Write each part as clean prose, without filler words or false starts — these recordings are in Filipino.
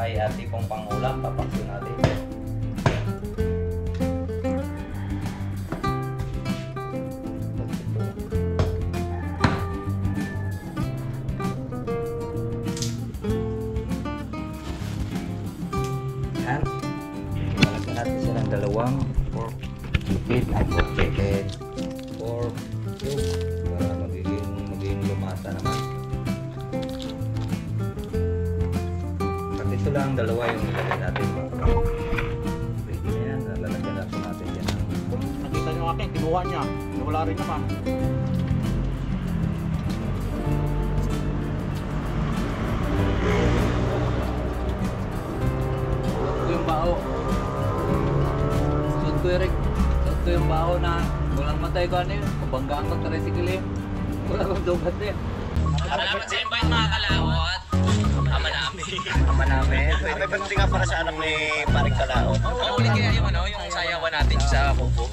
ay ati pong pangulam, papaksyon natin. Yan. Lalagyan natin siya ng dalawang pork chipid at pork chipid. Pork cube para magiging lumasa naman. Ito lang dalawa yung nilagay natin. Pwede na yan. Lalagyan natin yan. Nakita nyo akin, kinuha niya. Wala rin naman. Ito yung bao. Suot ko Eric. Suot ko yung bao na walang matay ko ano yun. Kabanggaan ko tricycle yun. Wala kong dugat eh. Salamat sa invite mga kalawat. Ama namin. Ama namin. May banti nga para sa anak ni Paring Kalao. Oo, ulit kaya yung yung sayawan natin sa Kubo.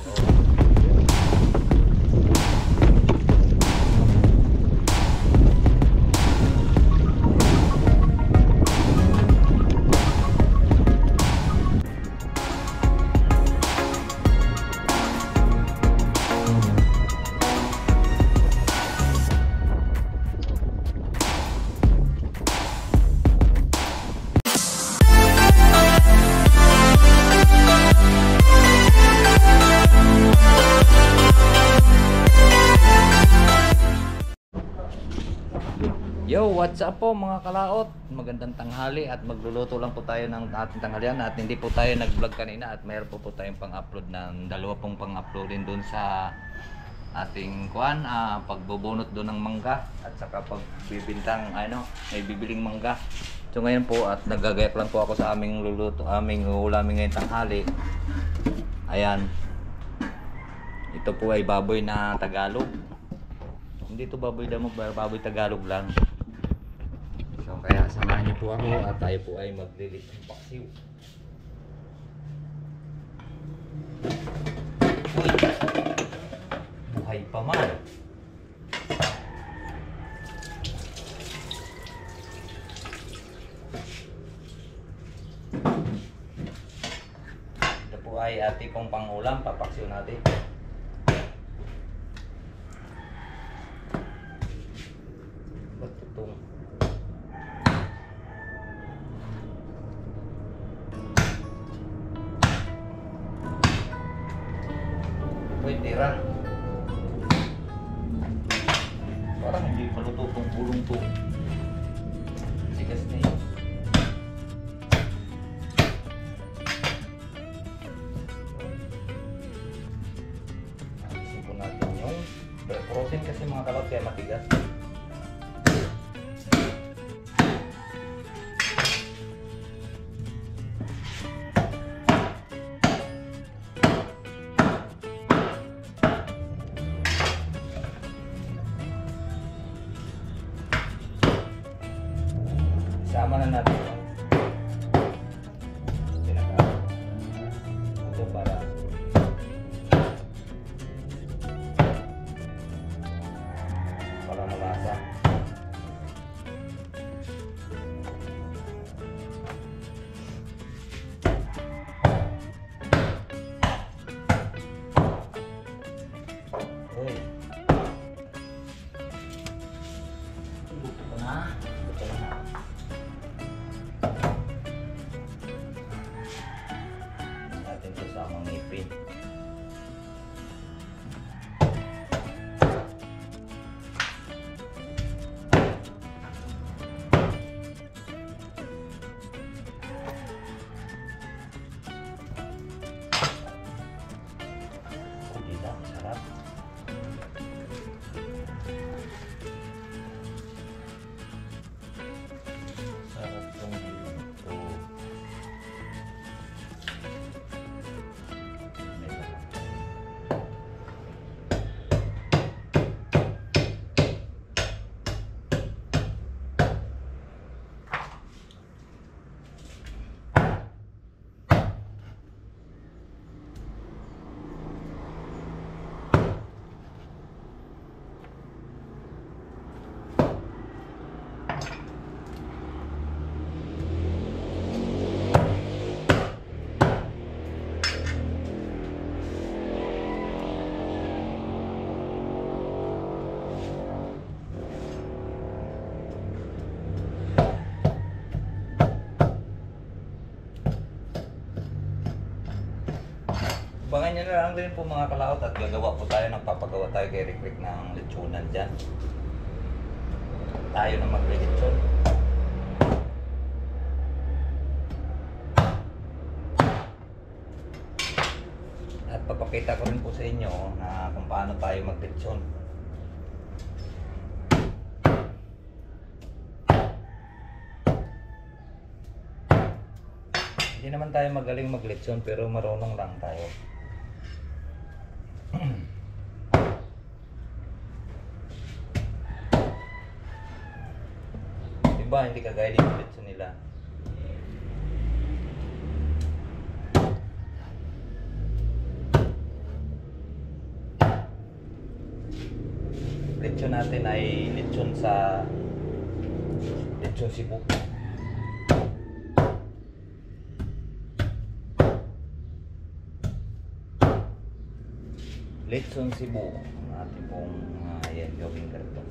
Yo, what's up po mga kalaot? Magandang tanghali at magluluto lang po tayo ng ating tanghalian at hindi po tayo nag-vlog kanina at mayroon po tayong pang-upload ng dalawa pong pang-uploadin doon sa ating pagbubunot doon ng mangga at saka pagbibintang may bibiling mangga. So ngayon po at nagagayak lang po ako sa aming ulamin ngayong tanghali. Ayan. Ito po ay baboy na Tagalog. Hindi ito baboy damog, baboy Tagalog lang. So kaya samahan niyo po ako at tayo po ay maglilit ng paksiw. Uy! Buhay pa man! Ito po ay ati pong pangulam, papaksiw natin. Tira. Parang hindi maluto itong bulong to. Sigas na yun. Alisin po natin yung frozen kasi mga kalot kaya matigas. Sama na natin ito para malasa. Uy. Luto na. Abangan nyo na lang din po mga kalaot at gagawa po tayo ng papagawa tayo kay Rick Rick ng lechonan dyan. Tayo na maglilechon. At papakita ko rin po sa inyo na kung paano tayo maglechon. Hindi naman tayo magaling maglechon pero marunong lang tayo. Diba hindi kagaya din yung lechon nila. Lechon natin ay lechon sa lechon Cebu. Lechon Cebu ang ating pong ayan, gawing karto.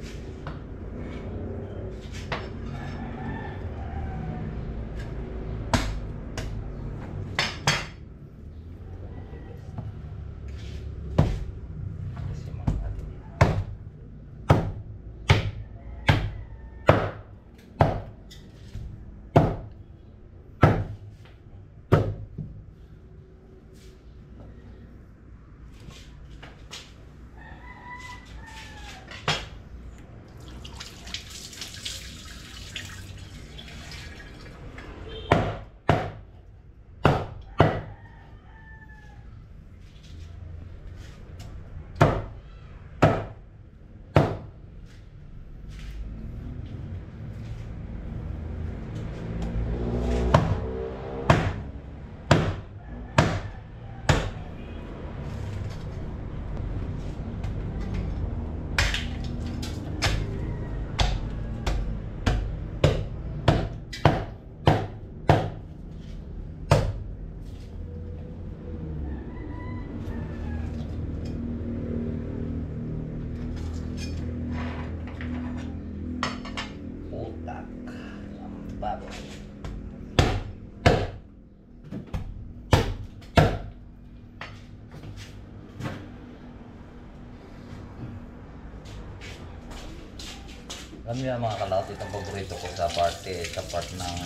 Alam niyo mga kalaot, itong paborito ko sa part ng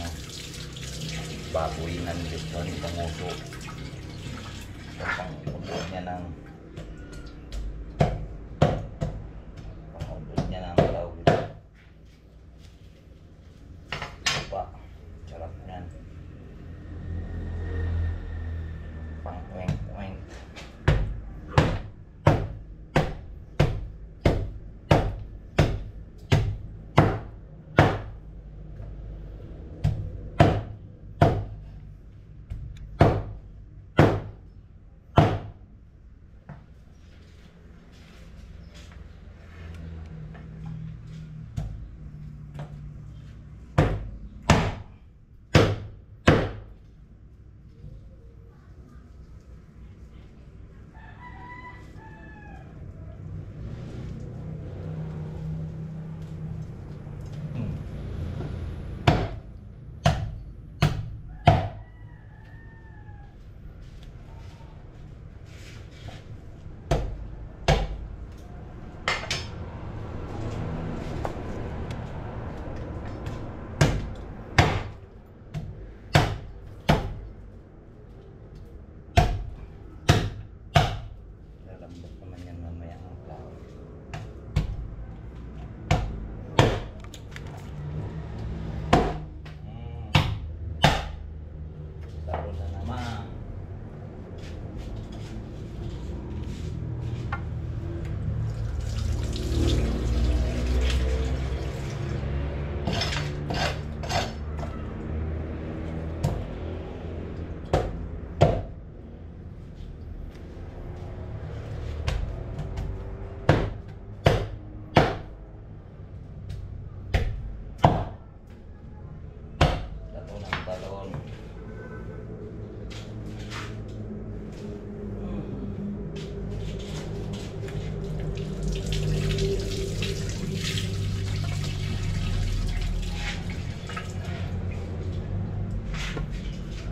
baboy ng lechon, itong uso. Ito pang pagbuod niya ng tawag ito. Ito pa, sarap niyan. Pang kweng-kweng.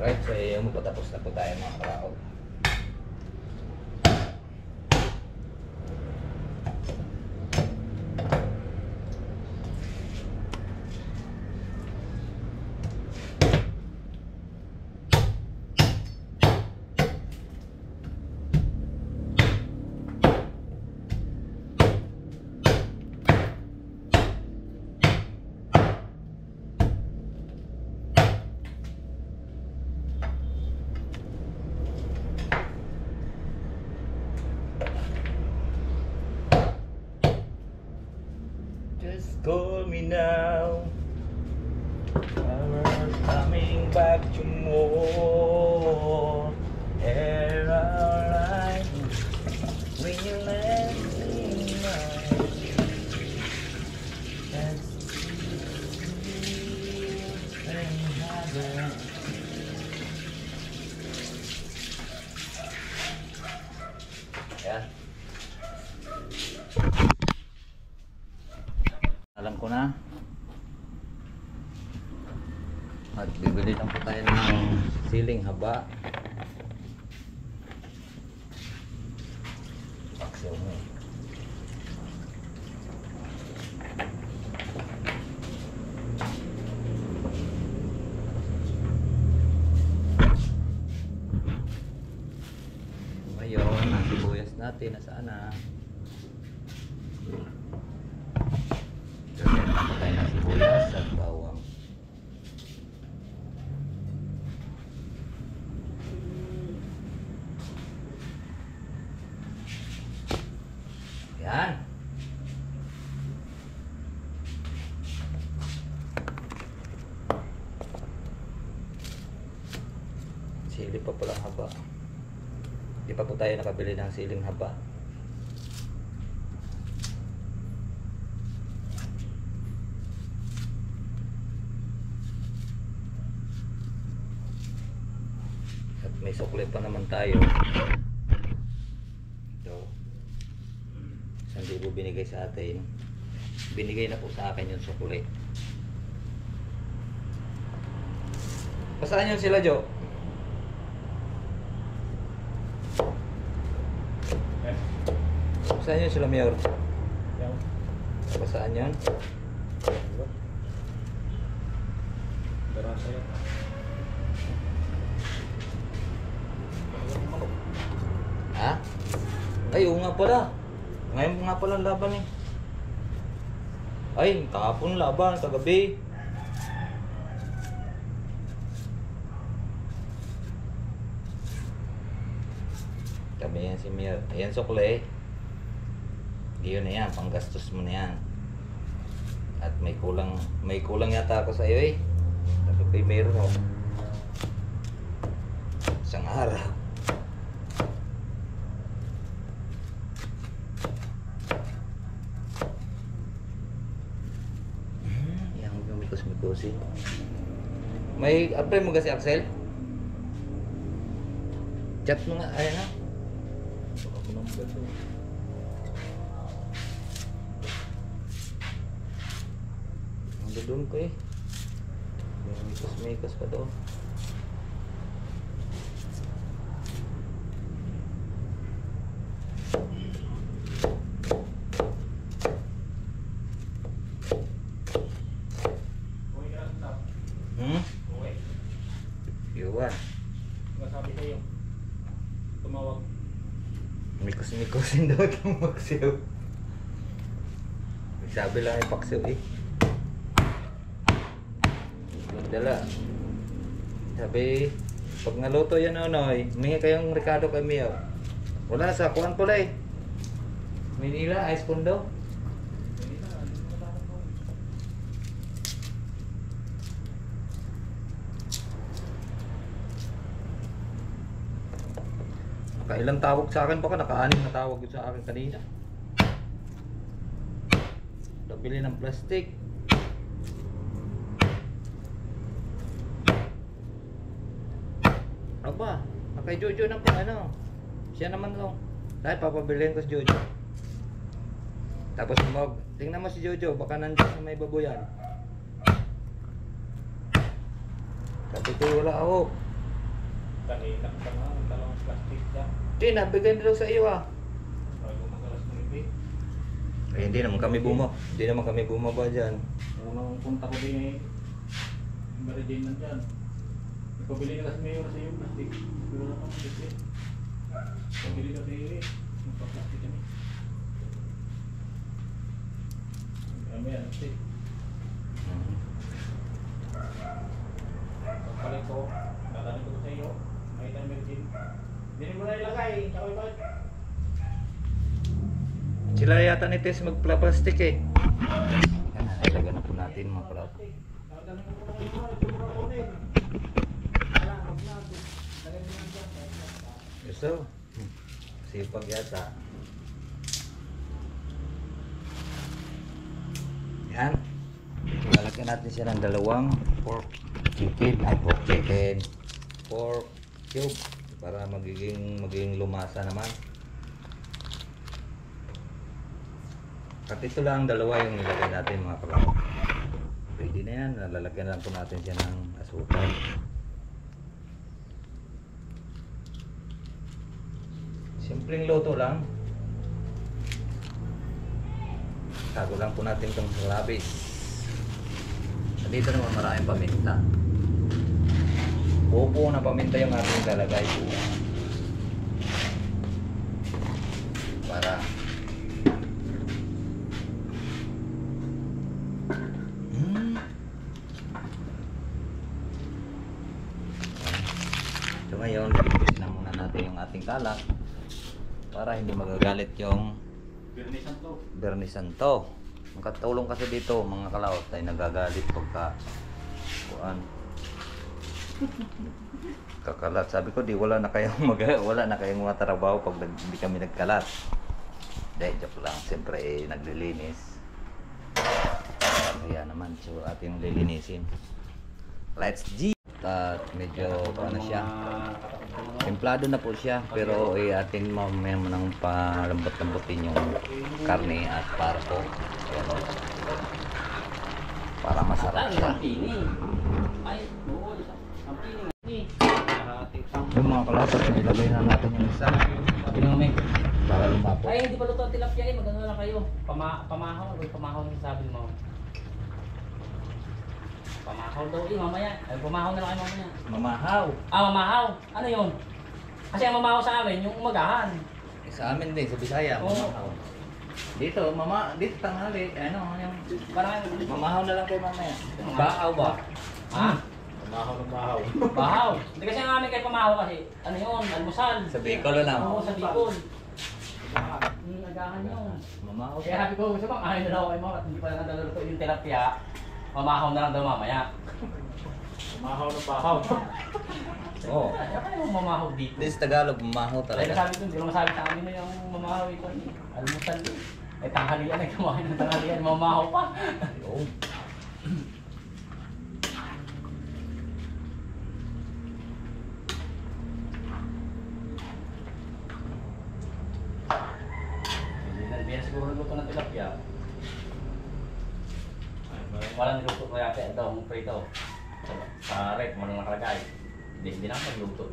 Right, so magpatapos na po tayo mga karaog. call me now. I'm coming back to more. Air alright when you let me know. That's yan. Alam ko na. At bibili lang po tayo ng siling haba. Paksaw mo. Ngayon, ang sibuyas natin nasaan na? Lagyan natin tayo ng sibuyas at bawang. Yan. Sili pa palang haba. Di pa po tayo nakabili ng siling haba. At may sukli pa naman tayo. Ito. 1,000 binigay sa atin. Binigay na po sa akin yung sukli. Pasaan yun sila, Jo? Pasaan yun sila, Mayor? Pasaan yun? Ha? Ay, oo nga pala. Ngayon nga pala laban eh. Ay, kahapon laban, kagabi. Sabi yan si Mir. Ayan sukle. Yun na yan, panggastos mo na yan. At may kulang yata ako sa iyo eh. Sabi ko mayroon ako. Isang araw. Yan, gumikos-mikosin. May apply mo ka si Axel? Chat mo nga, ayan na. Baka ko nang gato. Ang doon ko eh. May mikos pa doon. Iwan. Sabi sa'yo, tumawag. Mikos-mikosin daw itong magsiyaw. Sabi lang yung paksiw eh. Dala. Sabi, pag naluto yan Nonoy, humingi kayong Ricardo kay Mio. Wala sa kuwan pala eh. Manila, ice cream daw. Nakailang tawag sa akin baka naka-anim na tawag sa akin kanina. Nabili ng plastic. Aba, kay Jojo na po ano. Siya naman to. Dahil papabilihin ko si Jojo. Tapos tingnan mo si Jojo, baka nandiyan sa may baboyan. Sabi ko wala ako. Kanina ka nga, ang dalawang plastic dyan. Hindi, nabigay na daw sa iyo ah. Bago magalas mo rin eh. Eh, hindi naman kami bumaba dyan. Unang punta ko din eh. Yung Meridian nandyan. Ipabili na kasi mayor sa iyo plastic. Pero na kami kasi. Pabili na sa iyo eh. Yung plastic kami. Kami yan, plastic. Pagpalit ko, natanin ko sa iyo. Makita yung Meridian. Hindi mo na ilagay. Tsaka ibalik. Sila yata ni Tess magplastic eh. Yan na. Dagdagan na po natin mga kalawot. Gusto? Sipag yata. Yan. Lalagyan natin siya ng dalawang pork chicken. Pork cube. Para magiging lumasa naman. At ito lang dalawa yung nilagay natin mga kalawot. Pwede na yan. Lalagyan lang po natin siya ng asukal. Simpleng luto lang. Tago lang po natin itong labis. Dito naman maraming paminta. Buo na paminta yung ating lalagay. Para So ngayon, lilipitin na muna natin yung ating kalat para hindi magagalit yung Bernisan to. Makatulong kasi dito mga kalawot ay nagagalit pagka kakalat. Sabi ko wala na kayong mga trabaho pag hindi kami nagkalat. Joke lang. Siyempre naglilinis. Kaya naman so ating lilinisin. Let's G. At medyo ano siya. Templado na po siya pero atin mamaya nang palambot-lambutin yung karne at parko. Ayan, para masarap siya. Yung mga kalapot, nilagay na natin yung isa. Para lumapot. Ay, hindi pa luto ang tilapia eh. Maganda na kayo. Pamahaw. Pamahaw ang sabi mo. Pamahaw daw eh, mamaya. Ay, pamahaw na lang kayo mamaya. Mamahaw. Mamahaw. Ano yun? Kasi ang mamahaw sa amin, yung umagahan. Sa amin din, sa Bisaya, Oo. mamahaw. Dito tanghali. Ano, yung Parang mamahaw na lang kayo mamaya. Bahaw ba? Ha? Mahaw. Bahaw. Hindi kasi ang amin kay pamahaw kasi, ano yun, almusal. Sa Bicol lang. Oo, sa Bicol. Agahan yun. Mamahaw Kaya siya. sabi ko, gusto bang ayaw na daw kayo mga at hindi pa lang naluluto yung tilapia. Mamahaw na lang daw mamaya. Mahaw na bahaw. Oo. Kaya kayo mamahaw dito. This Tagalog, mamahaw Kaya talaga. sabi ko, hindi ko masabi sa amin na yung mamahaw ito. Almusal eh. Ay tanghalian, ay kumain ng tanghalian, mamahaw pa. Yun. Hindi na siguro nagluto ng tilapia. Walang niluto ko yata ito, ang prito. Sa rep, mo nang nakalagay. Hindi na ako magluto.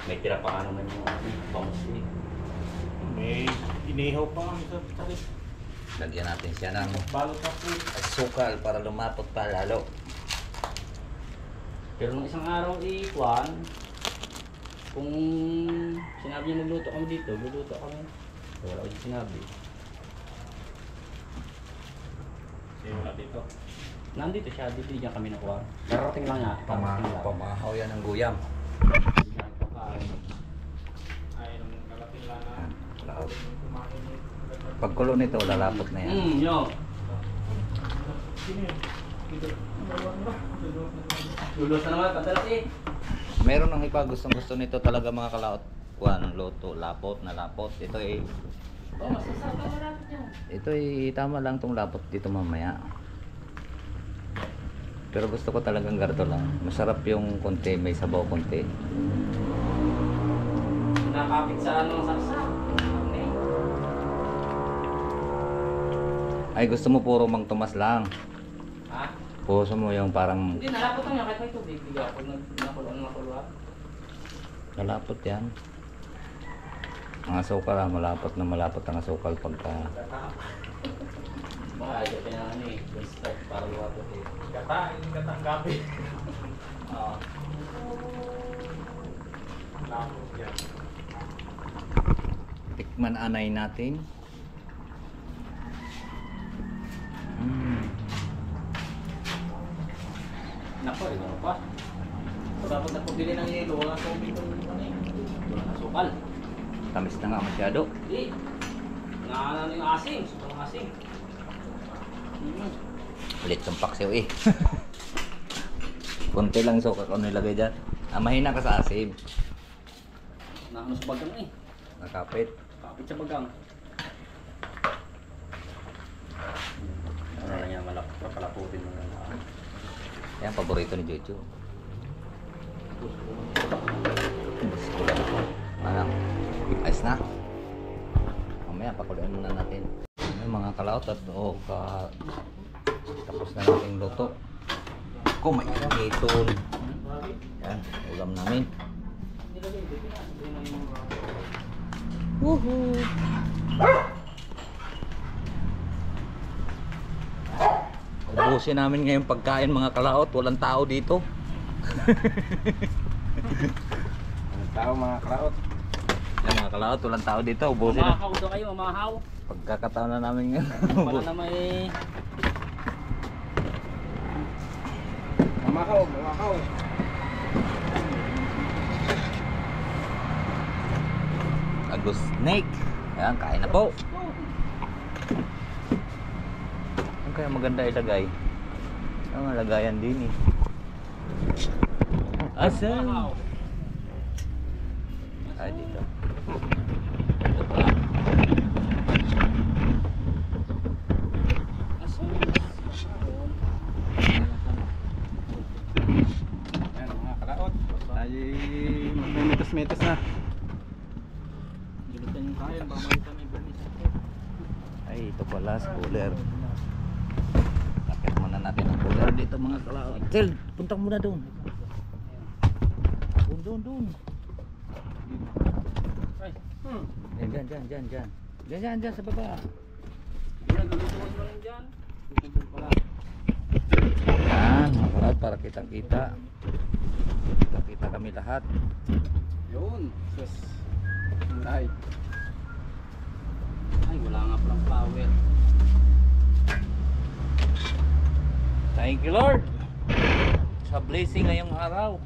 May tira pa ano na yung bangus eh. May inihaw pa kami sa talit. Lagyan natin siya ng Balot na po. asukal para lumapot pa lalo. Pero nung isang araw Juan, kung sinabi niya magluto kami dito, luluto kami. Wala ko yung sinabi. Sino na dito? Nandito siya, dito niya kami nakuha. Darating lang niya, darating lang. Pamahaw yan ng guyam. Hindi niya kakain. Ay, nung kalating lang na. Lahat. Kumain eh. Pagkulo nito, lalapot na yan. Yun. Sino yun? Dito. Lulos na naman, padalas eh. Meron ng iba gustong-gusto nito talaga mga kalaot. Kuan, luto, lapot na lapot. Ito ay Oh, masasarap ang malapit niya. ito ay tama lang tong lapot dito mamaya. Pero gusto ko talagang ganito lang. Masarap yung konti, may sabaw konti. Nakapit sa ano, sarsa. Okay. Ay gusto mo puro Mang Tomas lang. Ha? Puso mo yung parang Hindi, nalapot lang yan kahit may tubig. Bigyan ako nakulo. lalapot yan. Ang asukal malapot na malapot ang asukal pagka Mga ayaw ka na ano eh. Start para luwapot eh. Katang gabi. Oo. Lapot yan. tikman anay natin. Nako, ito pa. Dapat na pabili ng yelo. Wala sa umin ng ano eh. Wala na sukal. Tamis na nga masyado. Hindi. Naano yung asin. Sobrang asin. Ulit yung paksiw eh. Kunti lang suka kung nilagay dyan. Mahina ka sa asim. Nakano sa bagang eh. Nakapit. Kapit sa bagang. Ano lang yan, papalaputin mo lang. Yan, paborito ni Jojo. Ano? Ayos na. Mamaya, pakuluin muna natin. May mga kalaot at tapos na nating luto. May iton. Yan, ulam namin. Woohoo! Ubusin namin ngayong pagkain mga kalaot. Walang tao dito. Ang tao mga kalaot. Yan mga kalaot, walang tao dito. Ubusin na. Mamahaw daw kayo, mamahaw. Pagkakataon na namin ngayon. Para na may... Mamakaw, mamakaw. Agus snake. Ayan, kain na po. Ang kaya maganda ilagay? Ang lagayan din eh. Asan? Ay, dito. Ito pala. Ayan mga kalaot. Tayo magmemetos-metos na. Julitan yung kain, baka makita may bernis. Ay, ito pala, cooler. Lakit muna natin ang cooler dito mga kalaot. Tel, punta muna doon. Doon. Ay, Diyan sa baba. ginagulutuan mo lang dyan. Tutubog pala. Yan, mga kalaot, para kitang-kita. Kita kami lahat. Yun. Sus. Ay. Ay, wala nga palang flower. Thank you Lord sa blessing ngayong araw.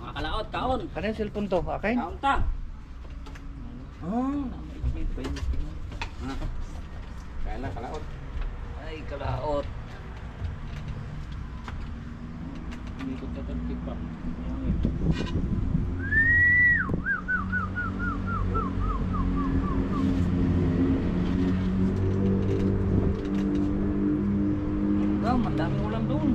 Mga kalaot, kaon. Kano yung cellphone to? Akin? Kaon ta. Kaya na kalaot. Ay, kalaot. Hindi ko tatagpik pa. Ang daming ulam doon.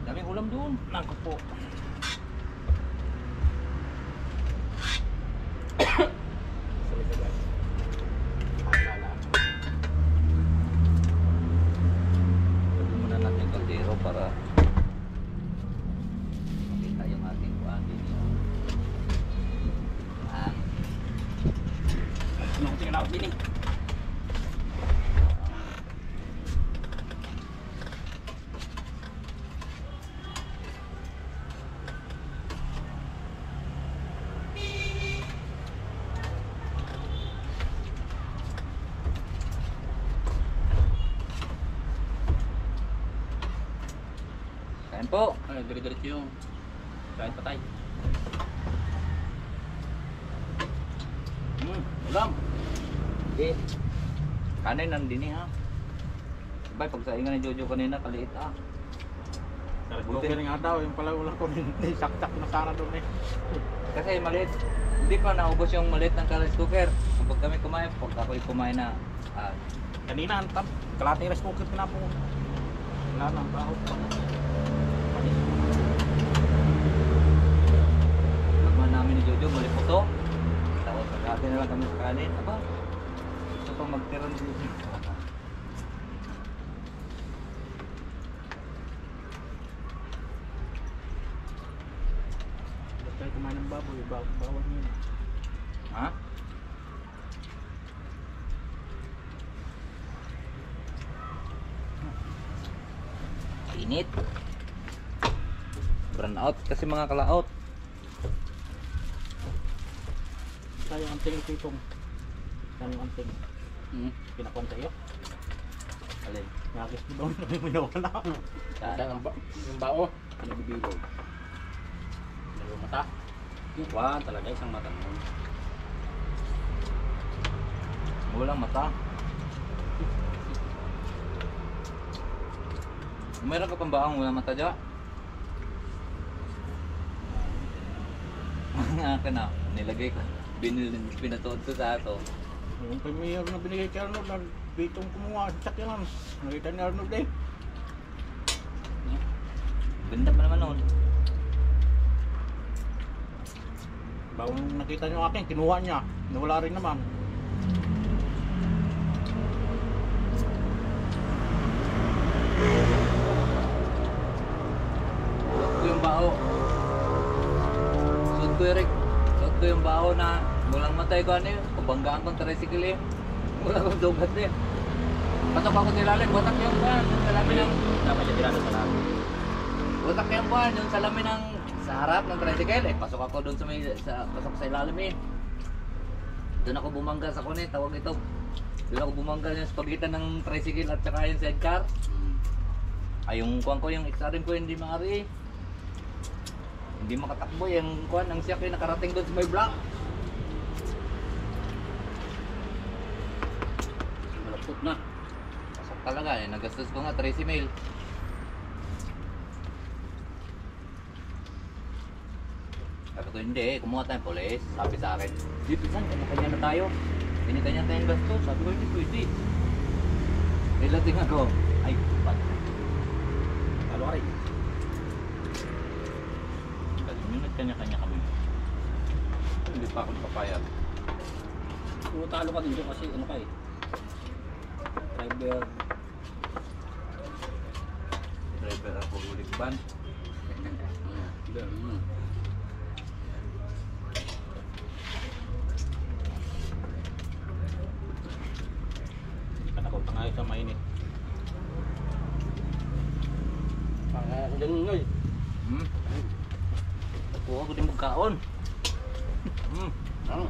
Daming ulam doon. Nako po. Pwede muna natin yung kaldero para makita yung ating kuhaan din. Yan. Ano ko si kalaot din eh. Kain po. Ay, dire-diretso yung kahit patay. Ulam. Okay. Kanin nandini ha. Sabay pagsaingan ni Jojo kanina kaliit ah. Buti nga daw, yung pala ulang ko hindi saksak na sana doon eh. Kasi maliit. Hindi pa naubos yung maliit ng rice cooker. Kapag kami kumain, pag ako'y kumain na Kanina ang kalahati rice cooker pinapo. Wala nang bahot pa. Nagman namin ni Jojo, mali po to. Tapos pagkati na lang kami sa kanin. Aba, gusto pang magtiran dito. Ba't tayo kumain ng baboy? Bawal nyo. Ha? Init. Burn out kasi mga kalaot. Tayo ang tingin itong. Tayo ang tingin. Pinakuan sa'yo. Alin? Nagis mo doon. May nawala. Saan ang bao? Pinabibilog. Dalawang mata. Yung kwan talaga, isang mata mo. Walang mata. Meron ka pang baang walang mata dyan? Ang akin na, nilagay ko. Pinatuod ko sa ato. Yung kay Mayor na binigay kay Arnold, bitong kumuha sa sakyan. Nakita ni Arnold eh. Ganda pa naman noon. Bago nung nakita niyo akin, kinuha niya. Nawala rin naman. Suot ko yung bao. Suot ko Eric. Suot ko yung bao na walang matay ko ano yun. Kabanggaan kong tricycle eh. Wala kong dugat eh. Pasok ako nilalim. Watak yung buwan. Yung salamin ng... Dapat siya tirado sa lahat. Watak yung buwan. Yung salamin ng... Sa harap ng tricycle eh. Pasok ako doon sa may... pasok sa ilalim eh. Doon ako bumangga sa kunin. Tawag ito. Doon ako bumangga sa pagitan ng tricycle at saka yung sidecar. Ay yung kuwan ko, yung XRM ko hindi maari. Hindi makatakbo yung kuwan, ang siyak yung nakarating doon sa may block. Malapot na. Pasok talaga eh, nagastos ko nga 30 mil. Sabi ko hindi eh, kumuha tayong polis. Sabi sa akin, di pisan, kanya-kanya na tayo. Kanya-kanya tayong gastos. Sabi ko hindi pwede. Nilating ako, ay ba't? Talo ka rin. Yung nagkanya-kanya kami. Hindi pa ako papayag. Kung talo ka din doon kasi ano ka eh. Driver. Driver ako ulit ban. Kanakot na nga sa mainit. Ako dyan ngay. Nakuha ko din magkaon. Ano?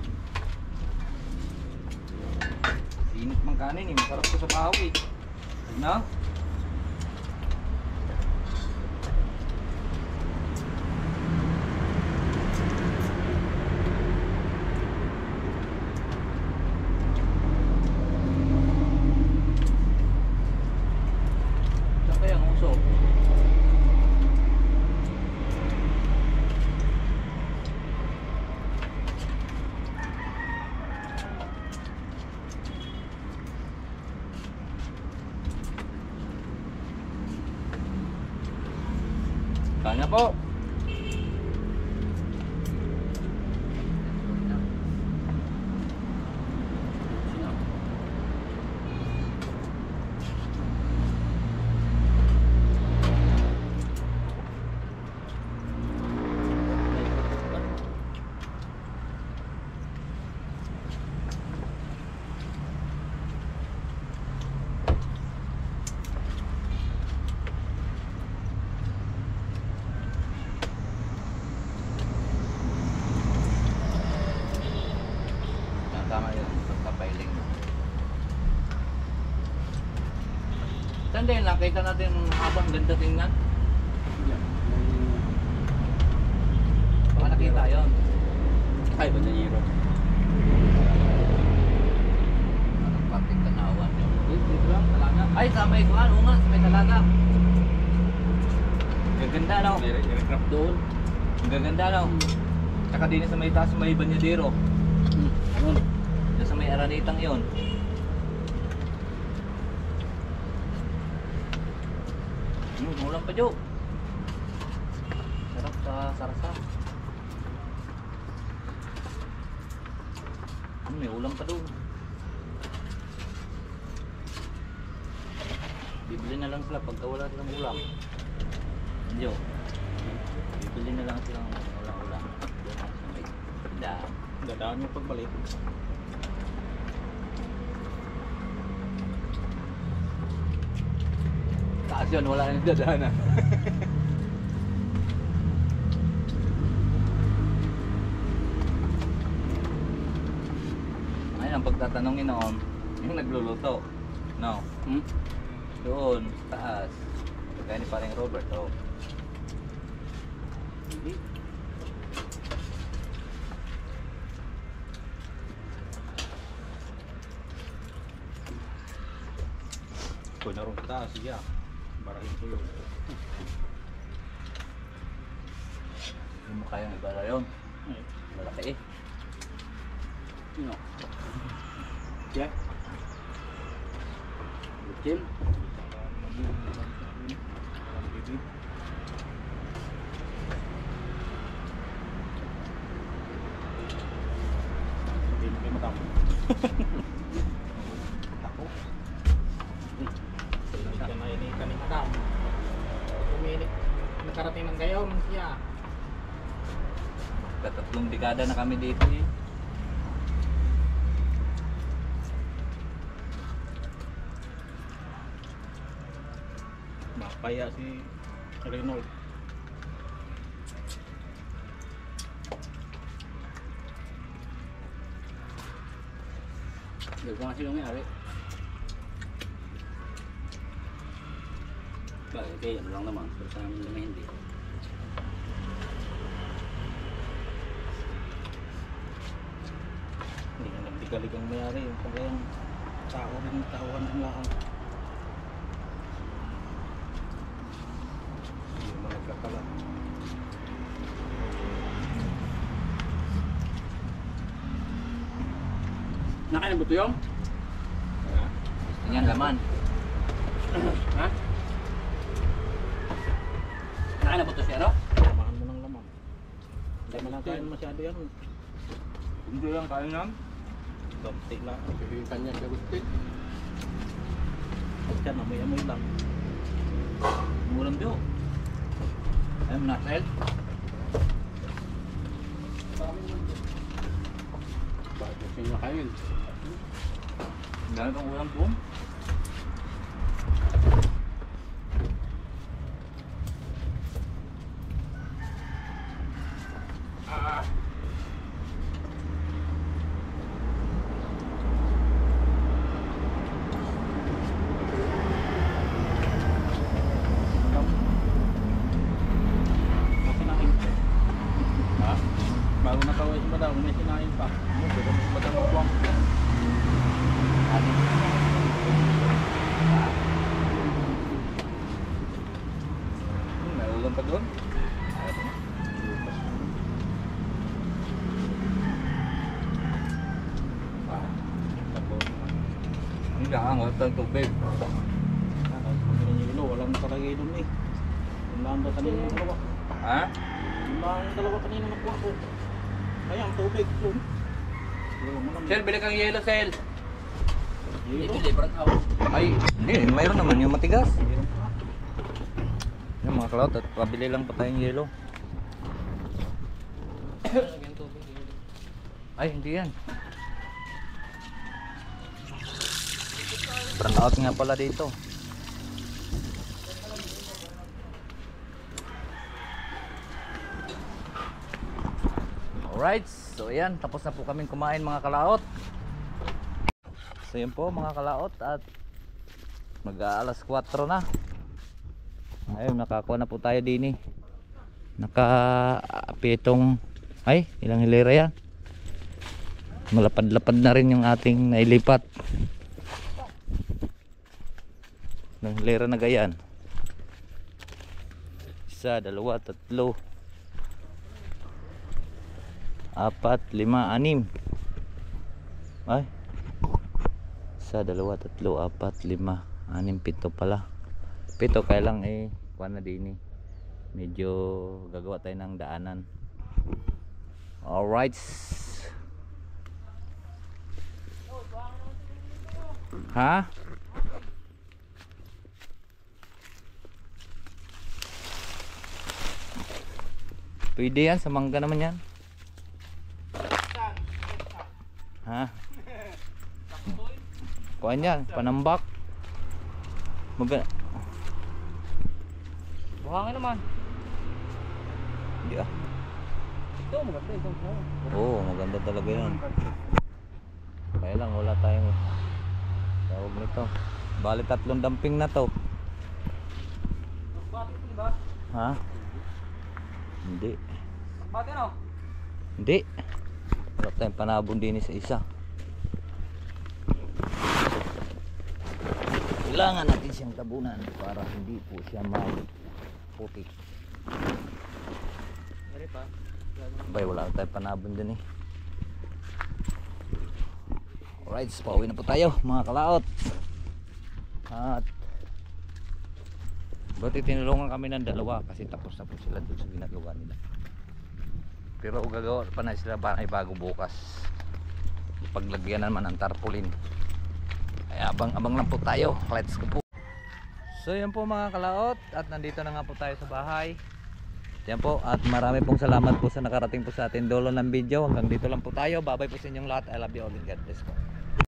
Init mang kanin eh, masarap ko sa bahaw eh. No? Saan kaya ang uso? Kanya po. Tama yun, pagkapailing mo. Saan din, nakita natin habang ganda tingnan? Baka nakita yun. Ay, ba na hero? Parting tanawan yun. Dito lang, talaga. Ay, sa may kuhan, oo nga, sa may talaga. Gaganda no? May aircraft doon. Ang gaganda no? Tsaka din sa may taas, may banyadero. Ano? Diyan sa may aranitang yun. Ulam pa, Jo. Sarap sa sarasa. May ulam pa doon. Bibili na lang sila pagka wala silang ulam. Jo. Bibili na lang silang ulam. Doon sa may tindahan. Dadaan yung pagbalik. Taas yun, wala nang dadaanan. Ayun ang pagtatanungin noon, yung nagluluto. No. Doon, taas. Kaya ni parang Robert, oh. Kung naroon sa taas, siya. Barahin ko yun. Hindi mo kayang ibara yun. Ay, Malaki eh. Sino? Jack? Jim? walang bibig. Hindi mo kayo matapos. Ako. Siya na initan ni Madam. Uminik. Nakarating ng gayon siya. Katatlong dekada na kami dito eh. Mapaya si Reynold. Hindi ko nga sila may-ari. Bakit? Kaya ano lang naman. Pero sa amin naman hindi. Hindi na nagdigalig ang mayari. Yung pag yung tao rin, tauhan din lang. Hindi mo nagkakala. Nakain ba ito yung? Yan laman. Ha? Nakain na ba ito siya, no? Lamaan mo ng laman. Hindi mo lang kain masyado yan. Hindi lang kain yan. Gamti lang. Pipitan niya siya gusto. Yan, amoy-amoy lang. Mulam do. Ayun na, Sel. Bakit gusto niya kain? Dami kang ulam doon. May sinain. Ha? Bago nakaway si Madam, may sinain pa. Pwede mo si Madam magbuwang. May ulam pa doon. Hindi lang, wala tayong tubig. Ano, pinigilo, walang talagay doon eh. Yung lang daw kanina yung dalawa. Ha? Yung lang yung dalawa kanina nakuha ko. Kaya ang tubig doon. Sel, bili kang yelo, Sel. Ito librang ako. Ay, hindi. Mayroon naman yung matigas. Yung mga cloud at pabili lang pa tayong yelo. Ay, hindi yan. Brand out nga pala dito. Alright, so ayan, tapos na po kaming kumain mga kalaot. So yun po mga kalaot at mag-aalas 4 na. Ayun, nakakuha na po tayo din eh. Nakapitong, ay, ilang hilera yan. Malapad-lapad na rin yung ating nailipat. Ng hilera na gayan. 1, 2, 3 4, 5, 6 ay 1, 2, 3, 4, 5, 6, 7 pala 7 kaya lang eh kuha na din eh. Medyo gagawa tayo ng daanan. Alright, ha? Pwede yan, sa mangga naman yan. Ha? Kuhaan yan, panambak. Buhangin naman. Hindi ah. Ito, maganda ito. Oo, maganda talaga yan. Kaya lang, wala tayong tawag nito. Bali 3 damping na to. Bakit ito ba? Ha? Hindi. Bakit ano? Hindi. Wala tayong panabon din sa isa. Kailangan natin siyang tabunan para hindi po siya putik. Bay, wala tayong panabon dyan eh. Alright, so pauwi na po tayo mga kalaot. At buti tinulungan kami ng dalawa kasi tapos na po sila doon sa ginagawa nila. Pero gagawa pa na sila ay bago bukas. Paglagyan naman ang tarpaulin. Kaya abang-abang lang po tayo. Let's go po. So yan po mga kalaot, at nandito na nga po tayo sa bahay. Yan po, at marami pong salamat po sa nakarating po sa atin dulo ng video. Hanggang dito lang po tayo. Bye bye po sa inyong lahat. I love you all and God bless po.